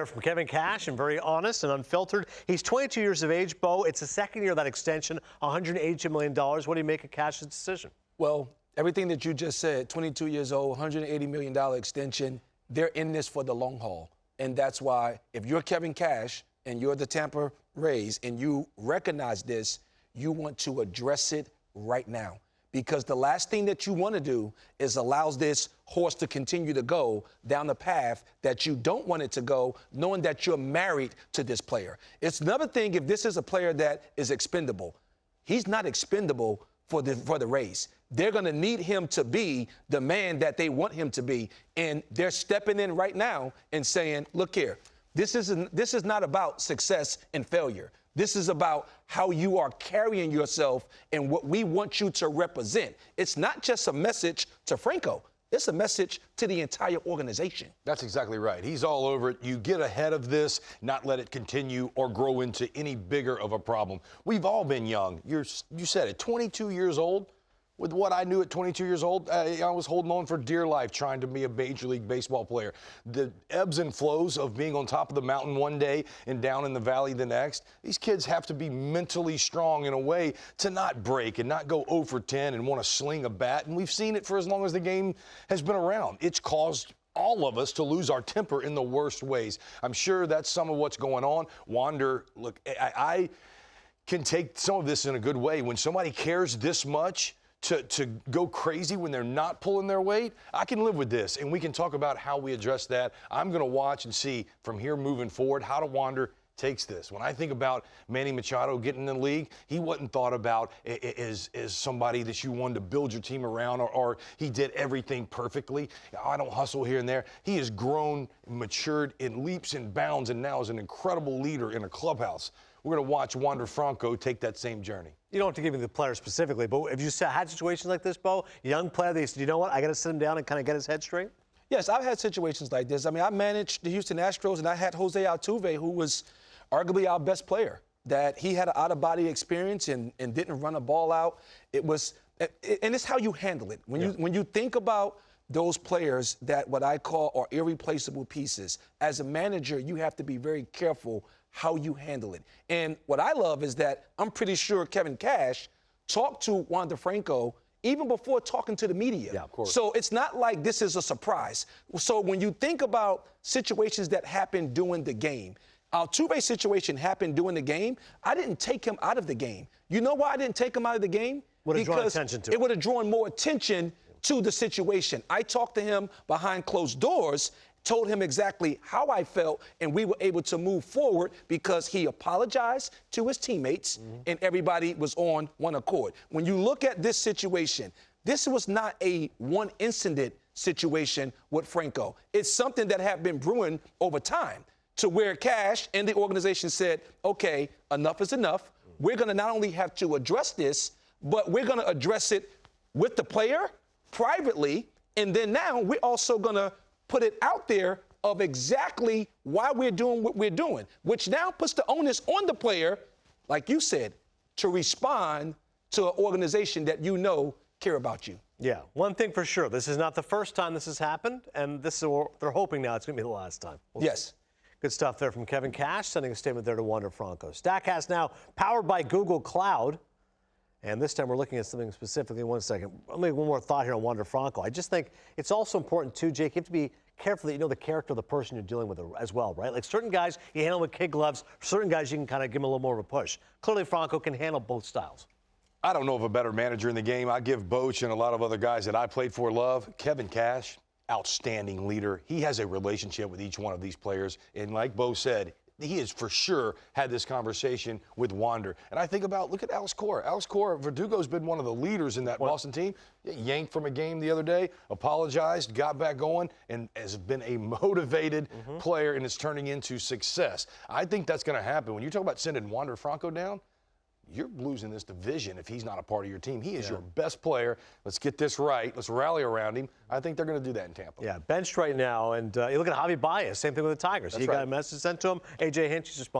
From Kevin Cash, and very honest and unfiltered. He's 22 years of age, Bo. It's the second year of that extension, $182 million. What do you make of Cash's decision? Well, everything that you just said, 22 years old, $180 million extension, they're in this for the long haul. And that's why if you're Kevin Cash and you're the Tampa Rays and you recognize this, you want to address it right now. Because the last thing that you want to do is allow this horse to continue to go down the path that you don't want it to go, knowing that you're married to this player. It's another thing if this is a player that is expendable. He's not expendable for the Rays. They're going to need him to be the man that they want him to be. And they're stepping in right now and saying, look here, this is not about success and failure. This is about how you are carrying yourself and what we want you to represent. It's not just a message to Franco. It's a message to the entire organization. That's exactly right. He's all over it. You get ahead of this, not let it continue or grow into any bigger of a problem. We've all been young. You said it, 22 years old. With what I knew at 22 years old, I was holding on for dear life trying to be a Major League Baseball player. The ebbs and flows of being on top of the mountain one day and down in the valley the next, these kids have to be mentally strong in a way to not break and not go 0 for 10 and want to sling a bat. And we've seen it for as long as the game has been around. It's caused all of us to lose our temper in the worst ways. I'm sure that's some of what's going on. Wander, look, I can take some of this in a good way. When somebody cares this much, to go crazy when they're not pulling their weight, I can live with this, and we can talk about how we address that. I'm going to watch and see from here moving forward how Wander takes this. When I think about Manny Machado getting in the league, he wasn't thought about as somebody that you wanted to build your team around or he did everything perfectly. I don't hustle here and there. He has grown, matured in leaps and bounds, and now is an incredible leader in a clubhouse. We're going to watch Wander Franco take that same journey. You don't have to give me the player specifically, but have you had situations like this, Bo? Young player, they said, you know what, I got to sit him down and kind of get his head straight? Yes, I've had situations like this. I mean, I managed the Houston Astros, and I had Jose Altuve, who was arguably our best player, that he had an out-of-body experience and didn't run a ball out. And it's how you handle it. When you think about those players that what I call are irreplaceable pieces, as a manager, you have to be very careful how you handle it. And what I love is that I'm pretty sure Kevin Cash talked to Wander Franco even before talking to the media. Yeah, of course. So it's not like this is a surprise. So when you think about situations that happen during the game, Altuve's situation happened during the game. I didn't take him out of the game. You know why I didn't take him out of the game? Would have drawn attention to it. It would have drawn more attention to the situation. I talked to him behind closed doors, told him exactly how I felt, and we were able to move forward because he apologized to his teammates and everybody was on one accord. When you look at this situation, this was not a one incident situation with Franco. It's something that had been brewing over time to where Cash and the organization said, okay, enough is enough. We're going to not only have to address this, but we're going to address it with the player privately, and then now we're also going to put it out there of exactly why we're doing what we're doing, which now puts the onus on the player, like you said, to respond to an organization that you know care about you. Yeah, one thing for sure, this is not the first time this has happened, and they're hoping now it's going to be the last time. Yes. Good stuff there from Kevin Cash, sending a statement there to Wander Franco. StatCast now powered by Google Cloud. And this time we're looking at something specifically. One second. Let me one more thought here on Wander Franco. I just think it's also important, too, Jake, you have to be careful that you know the character of the person you're dealing with as well, right? Like certain guys you handle with kid gloves, certain guys you can kind of give them a little more of a push. Clearly, Franco can handle both styles. I don't know of a better manager in the game. I give Boch and a lot of other guys that I played for love. Kevin Cash, outstanding leader. He has a relationship with each one of these players. And like Bo said, he has for sure had this conversation with Wander. And I think about, look at Alex Cora. Alex Cora, Verdugo's been one of the leaders in that Boston team. Yanked from a game the other day, apologized, got back going, and has been a motivated player, and it's turning into success. I think that's going to happen. When you talk about sending Wander Franco down, you're losing this division if he's not a part of your team. He is your best player. Let's get this right. Let's rally around him. I think they're going to do that in Tampa. Yeah, benched right now. And you look at Javi Baez, same thing with the Tigers. He got a message sent to him. A.J. Hinch just